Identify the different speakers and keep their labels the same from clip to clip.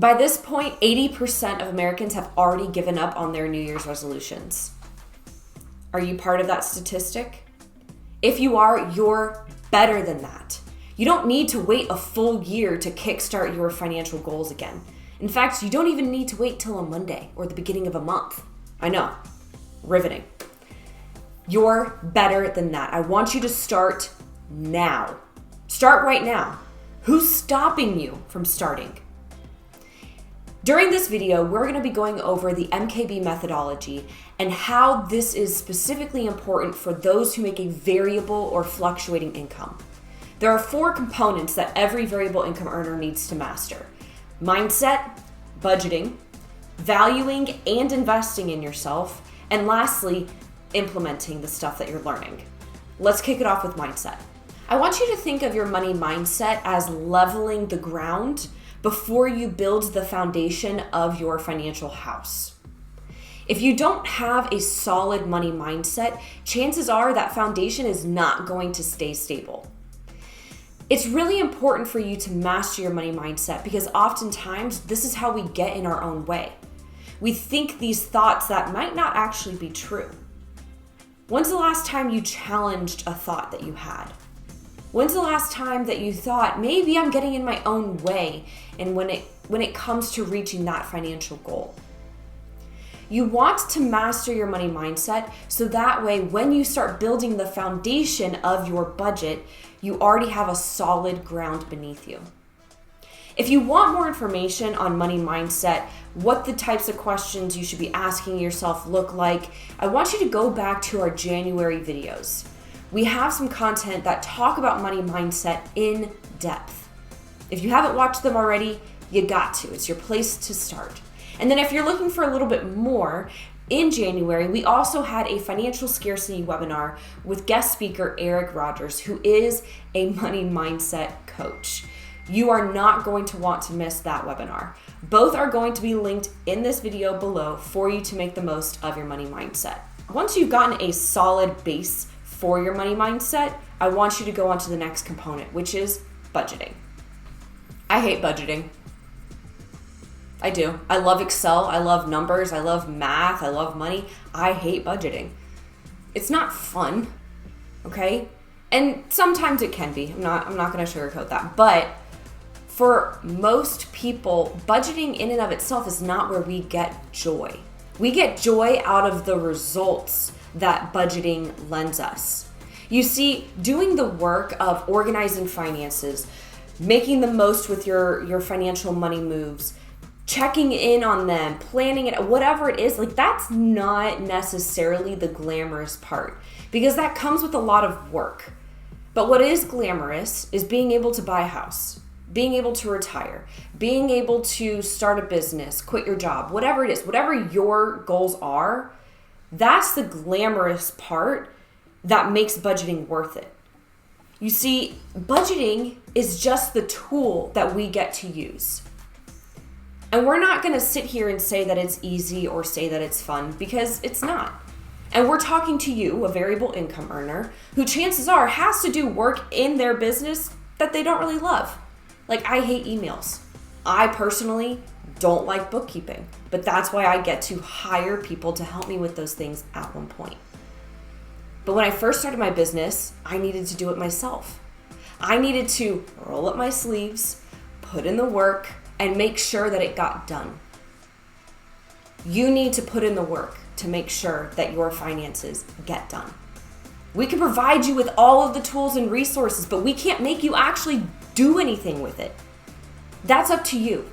Speaker 1: By this point, 80% of Americans have already given up on their New Year's resolutions. Are you part of that statistic? If you are, you're better than that. You don't need to wait a full year to kickstart your financial goals again. In fact, you don't even need to wait till a Monday or the beginning of a month. I know, riveting. You're better than that. I want you to start now. Start right now. Who's stopping you from starting? During this video, we're going to be going over the MKB methodology and how this is specifically important for those who make a variable or fluctuating income. There are 4 components that every variable income earner needs to master: mindset, budgeting, valuing and investing in yourself, and lastly, implementing the stuff that you're learning. Let's kick it off with mindset. I want you to think of your money mindset as leveling the ground before you build the foundation of your financial house. If you don't have a solid money mindset, chances are that foundation is not going to stay stable. It's really important for you to master your money mindset because oftentimes this is how we get in our own way. We think these thoughts that might not actually be true. When's the last time you challenged a thought that you had? When's the last time that you thought, maybe I'm getting in my own way, and when it comes to reaching that financial goal? You want to master your money mindset so that way when you start building the foundation of your budget, you already have a solid ground beneath you. If you want more information on money mindset, what the types of questions you should be asking yourself look like, I want you to go back to our January videos. We have some content that talk about money mindset in depth. If you haven't watched them already, you got to. It's your place to start. And then if you're looking for a little bit more, in January, we also had a financial scarcity webinar with guest speaker Eric Rogers, who is a money mindset coach. You are not going to want to miss that webinar. Both are going to be linked in this video below for you to make the most of your money mindset. Once you've gotten a solid base for your money mindset, I want you to go on to the next component, which is budgeting. I hate budgeting. I do. I love Excel. I love numbers. I love math. I love money. I hate budgeting. It's not fun, okay? And sometimes it can be. I'm not going to sugarcoat that. But for most people, budgeting in and of itself is not where we get joy. We get joy out of the results that budgeting lends us. You see, doing the work of organizing finances, making the most with your financial money moves, checking in on them, planning it, whatever it is, like that's not necessarily the glamorous part because that comes with a lot of work. But what is glamorous is being able to buy a house, being able to retire, being able to start a business, quit your job, whatever it is, whatever your goals are. That's the glamorous part that makes budgeting worth it. You see, budgeting is just the tool that we get to use. And we're not going to sit here and say that it's easy or say that it's fun because it's not. And we're talking to you, a variable income earner, who chances are has to do work in their business that they don't really love. Like, I hate emails. I personally don't like bookkeeping, but that's why I get to hire people to help me with those things at one point. But when I first started my business, I needed to do it myself. I needed to roll up my sleeves, put in the work, and make sure that it got done. You need to put in the work to make sure that your finances get done. We can provide you with all of the tools and resources, but we can't make you actually do anything with it. That's up to you.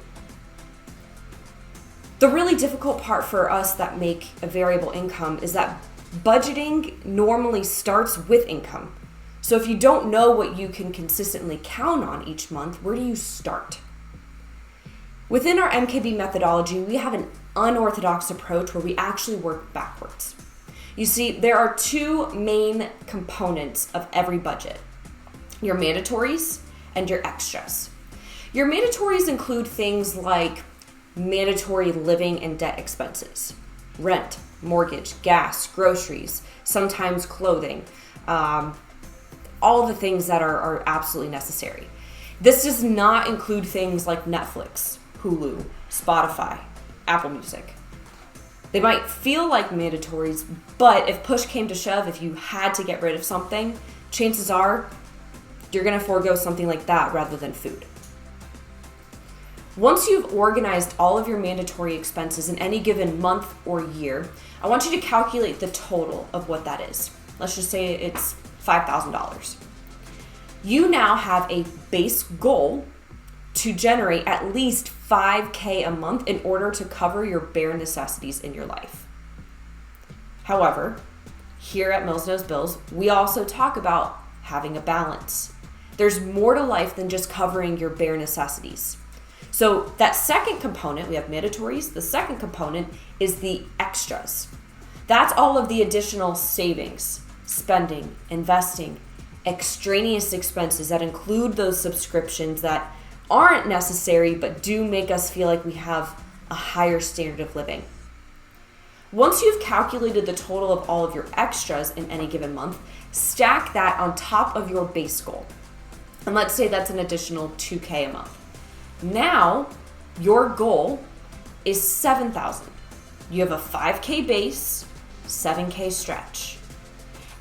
Speaker 1: The really difficult part for us that make a variable income is that budgeting normally starts with income. So if you don't know what you can consistently count on each month, where do you start? Within our MKB methodology, we have an unorthodox approach where we actually work backwards. You see, there are 2 main components of every budget: your mandatories and your extras. Your mandatories include things like mandatory living and debt expenses, rent, mortgage, gas, groceries, sometimes clothing, all the things that are absolutely necessary. This does not include things like Netflix, Hulu, Spotify, Apple Music. They might feel like mandatories, but if push came to shove, if you had to get rid of something, chances are you're going to forego something like that rather than food. Once you've organized all of your mandatory expenses in any given month or year, I want you to calculate the total of what that is. Let's just say it's $5,000. You now have a base goal to generate at least $5,000 a month in order to cover your bare necessities in your life. However, here at Mills Knows Bills, we also talk about having a balance. There's more to life than just covering your bare necessities. So that second component, we have mandatories. The second component is the extras. That's all of the additional savings, spending, investing, extraneous expenses that include those subscriptions that aren't necessary but do make us feel like we have a higher standard of living. Once you've calculated the total of all of your extras in any given month, stack that on top of your base goal. And let's say that's an additional $2,000 a month. Now, your goal is $7,000. You have a $5,000 base, $7,000 stretch.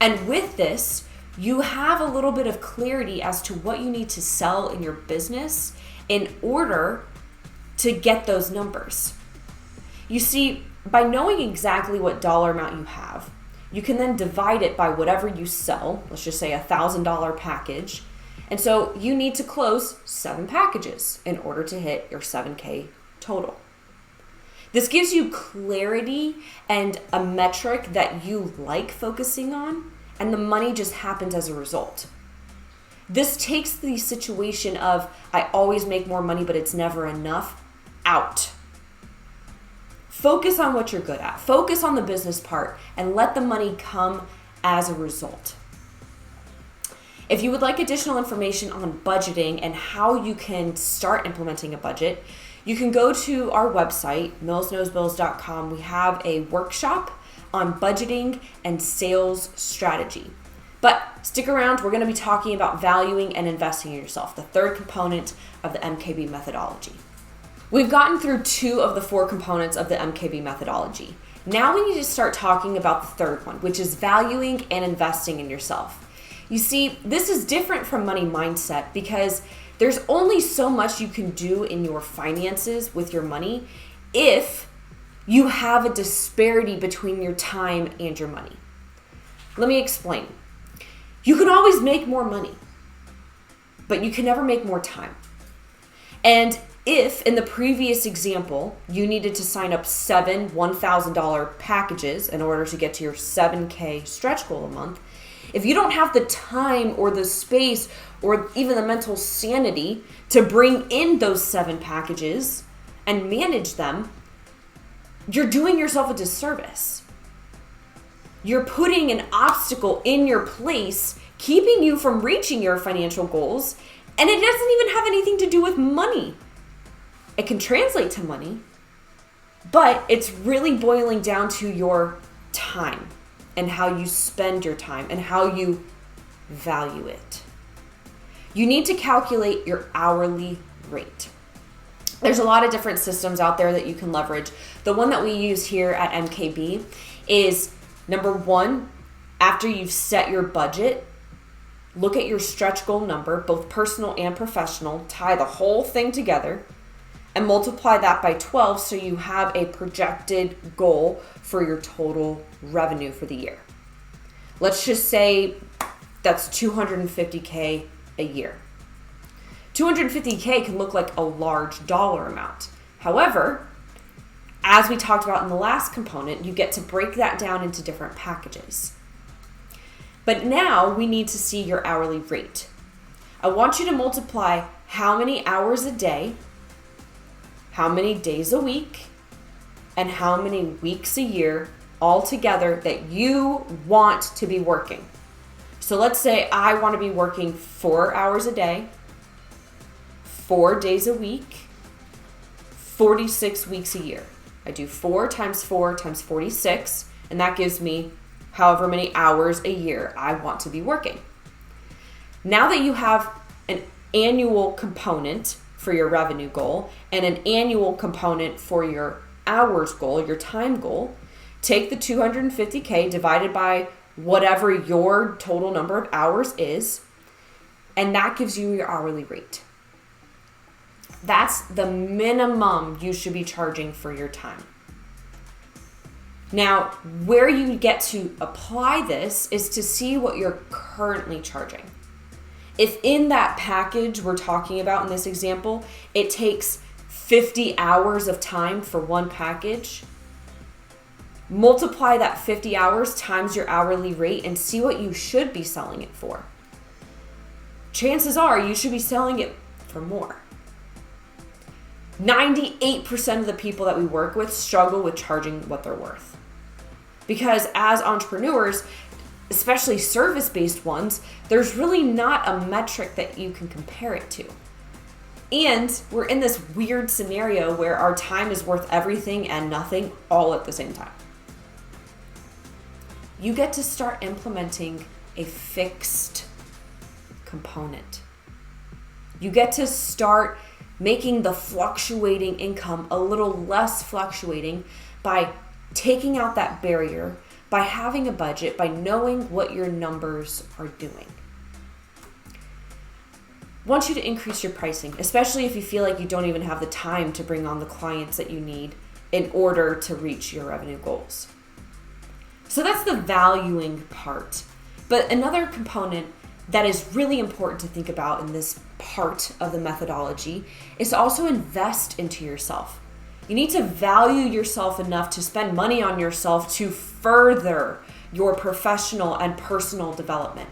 Speaker 1: And with this, you have a little bit of clarity as to what you need to sell in your business in order to get those numbers. You see, by knowing exactly what dollar amount you have, you can then divide it by whatever you sell. Let's just say $1,000 package. And so you need to close 7 packages in order to hit your $7,000 total. This gives you clarity and a metric that you like focusing on, and the money just happens as a result. This takes the situation of, I always make more money, but it's never enough, out. Focus on what you're good at. Focus on the business part and let the money come as a result. If you would like additional information on budgeting and how you can start implementing a budget, you can go to our website, millsknowsbills.com. We have a workshop on budgeting and sales strategy. But stick around, we're going to be talking about valuing and investing in yourself, the third component of the MKB methodology. We've gotten through 2 of the 4 components of the MKB methodology. Now we need to start talking about the third one, which is valuing and investing in yourself. You see, this is different from money mindset because there's only so much you can do in your finances with your money if you have a disparity between your time and your money. Let me explain. You can always make more money, but you can never make more time. And if in the previous example, you needed to sign up 7 $1,000 packages in order to get to your $7,000 stretch goal a month, if you don't have the time or the space or even the mental sanity to bring in those 7 packages and manage them, you're doing yourself a disservice. You're putting an obstacle in your place, keeping you from reaching your financial goals, and it doesn't even have anything to do with money. It can translate to money, but it's really boiling down to your time and how you spend your time and how you value it. You need to calculate your hourly rate. There's a lot of different systems out there that you can leverage. The one that we use here at MKB is, number 1, after you've set your budget, look at your stretch goal number, both personal and professional, tie the whole thing together, and multiply that by 12 so you have a projected goal for your total revenue for the year. Let's just say that's $250,000 a year. $250,000 can look like a large dollar amount. However, as we talked about in the last component, you get to break that down into different packages. But now we need to see your hourly rate. I want you to multiply how many hours a day, how many days a week, and how many weeks a year all together that you want to be working. So let's say I want to be working 4 hours a day, 4 days a week, 46 weeks a year. I do 4 times 4 times 46, and that gives me however many hours a year I want to be working. Now that you have an annual component for your revenue goal and an annual component for your hours goal, your time goal, take the 250K divided by whatever your total number of hours is, and that gives you your hourly rate. That's the minimum you should be charging for your time. Now, where you get to apply this is to see what you're currently charging. If in that package we're talking about in this example, it takes 50 hours of time for one package, multiply that 50 hours times your hourly rate and see what you should be selling it for. Chances are you should be selling it for more. 98% of the people that we work with struggle with charging what they're worth. Because as entrepreneurs, especially service-based ones, there's really not a metric that you can compare it to. And we're in this weird scenario where our time is worth everything and nothing all at the same time. You get to start implementing a fixed component. You get to start making the fluctuating income a little less fluctuating by taking out that barrier, by having a budget, by knowing what your numbers are doing. I want you to increase your pricing, especially if you feel like you don't even have the time to bring on the clients that you need in order to reach your revenue goals. So that's the valuing part. But another component that is really important to think about in this part of the methodology is to also invest into yourself. You need to value yourself enough to spend money on yourself to further your professional and personal development.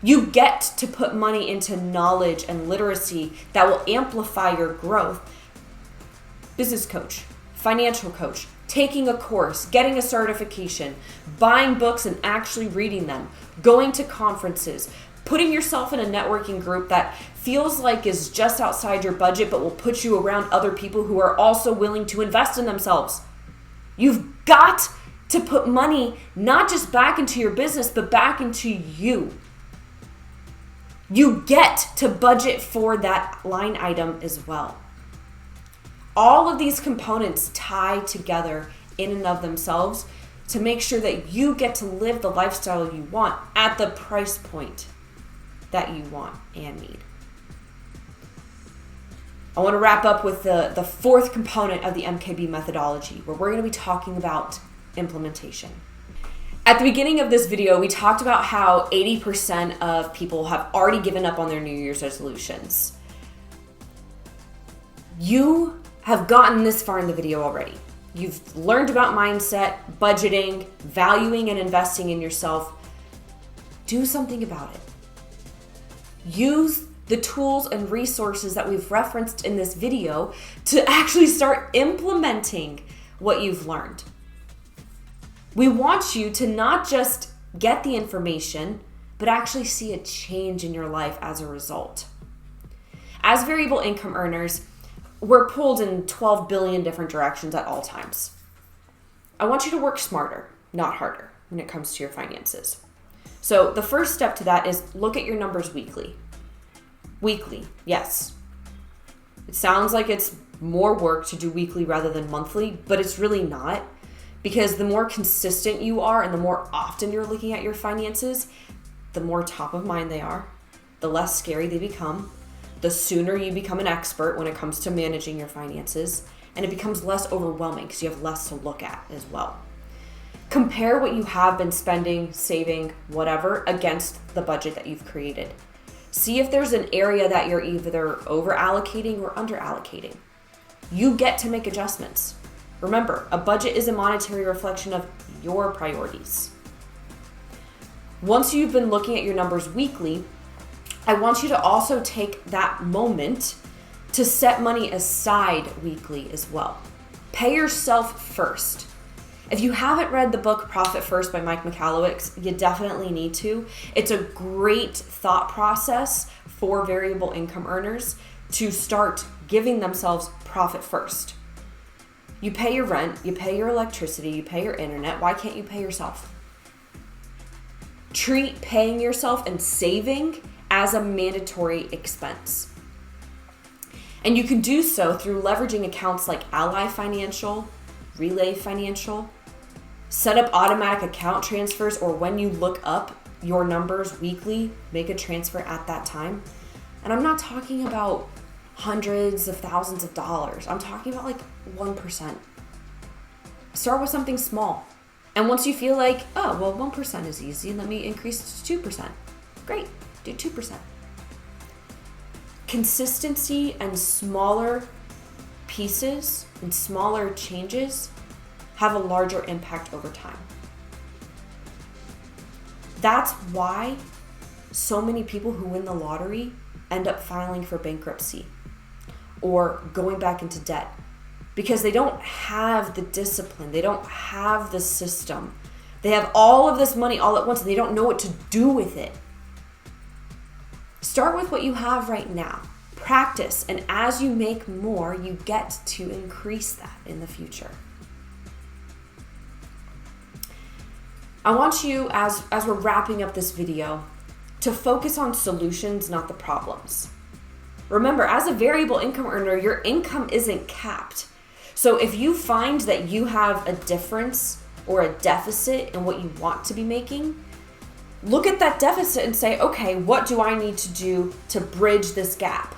Speaker 1: You get to put money into knowledge and literacy that will amplify your growth. Business coach, financial coach, taking a course, getting a certification, buying books and actually reading them, going to conferences, putting yourself in a networking group that feels like is just outside your budget but will put you around other people who are also willing to invest in themselves. You've got to put money not just back into your business but back into you. You get to budget for that line item as well. All of these components tie together in and of themselves to make sure that you get to live the lifestyle you want at the price point that you want and need. I want to wrap up with the fourth component of the MKB methodology, where we're going to be talking about implementation. At the beginning of this video, we talked about how 80% of people have already given up on their New Year's resolutions. You have gotten this far in the video already. You've learned about mindset, budgeting, valuing and investing in yourself. Do something about it. Use the tools and resources that we've referenced in this video to actually start implementing what you've learned. We want you to not just get the information, but actually see a change in your life as a result. As variable income earners, we're pulled in 12 billion different directions at all times. I want you to work smarter, not harder, when it comes to your finances. So the first step to that is look at your numbers weekly. Weekly, yes. It sounds like it's more work to do weekly rather than monthly, but it's really not, because the more consistent you are and the more often you're looking at your finances, the more top of mind they are, the less scary they become, the sooner you become an expert when it comes to managing your finances, and it becomes less overwhelming because you have less to look at as well. Compare what you have been spending, saving, whatever, against the budget that you've created. See if there's an area that you're either over allocating or under allocating. You get to make adjustments. Remember, a budget is a monetary reflection of your priorities. Once you've been looking at your numbers weekly, I want you to also take that moment to set money aside weekly as well. Pay yourself first. If you haven't read the book Profit First by Mike Michalowicz, you definitely need to. It's a great thought process for variable income earners to start giving themselves profit first. You pay your rent, you pay your electricity, you pay your internet. Why can't you pay yourself? Treat paying yourself and saving as a mandatory expense. And you can do so through leveraging accounts like Ally Financial, Relay Financial, set up automatic account transfers, or when you look up your numbers weekly, make a transfer at that time. And I'm not talking about hundreds of thousands of dollars. I'm talking about like 1%. Start with something small. And once you feel like, oh, well, 1% is easy, let me increase it to 2%. Great, do 2%. Consistency and smaller pieces and smaller changes have a larger impact over time. That's why so many people who win the lottery end up filing for bankruptcy or going back into debt because they don't have the discipline, they don't have the system. They have all of this money all at once and they don't know what to do with it. Start with what you have right now. Practice, and as you make more, you get to increase that in the future. I want you, as we're wrapping up this video, to focus on solutions, not the problems. Remember, as a variable income earner, your income isn't capped. So if you find that you have a difference or a deficit in what you want to be making, look at that deficit and say, okay, what do I need to do to bridge this gap?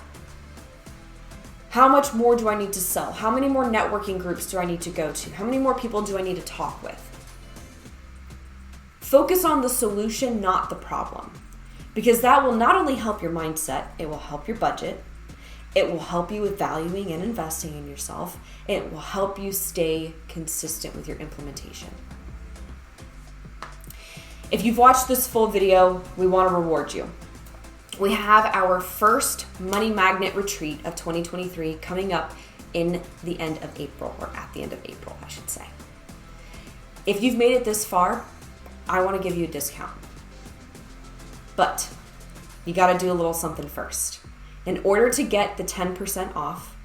Speaker 1: How much more do I need to sell? How many more networking groups do I need to go to? How many more people do I need to talk with? Focus on the solution, not the problem, because that will not only help your mindset, it will help your budget, it will help you with valuing and investing in yourself, and it will help you stay consistent with your implementation. If you've watched this full video, we want to reward you. We have our first Money Magnet Retreat of 2023 coming up in the end of April, or at the end of April, I should say. If you've made it this far, I want to give you a discount. But you got to do a little something first. In order to get the 10% off,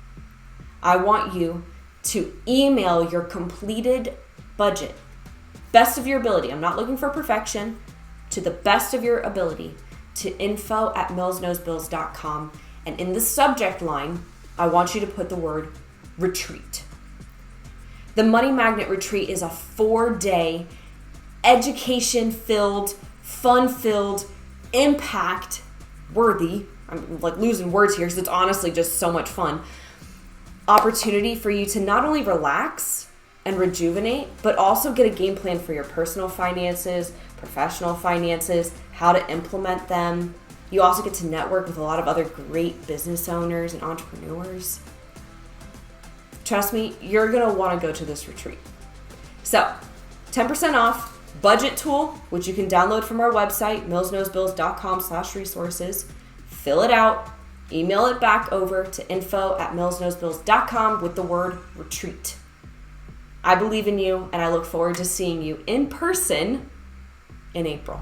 Speaker 1: I want you to email your completed budget, best of your ability. I'm not looking for perfection, to the best of your ability, to info@millsknowsbills.com. And in the subject line, I want you to put the word retreat. The Money Magnet Retreat is a 4-day education-filled, fun-filled, impact-worthy, I'm like losing words here because it's honestly just so much fun, opportunity for you to not only relax and rejuvenate, but also get a game plan for your personal finances, professional finances, how to implement them. You also get to network with a lot of other great business owners and entrepreneurs. Trust me, you're going to want to go to this retreat. So, 10% off, budget tool, which you can download from our website, millsknowsbills.com/resources. Fill it out, email it back over to info@millsknowsbills.com with the word retreat. I believe in you, and I look forward to seeing you in person in April.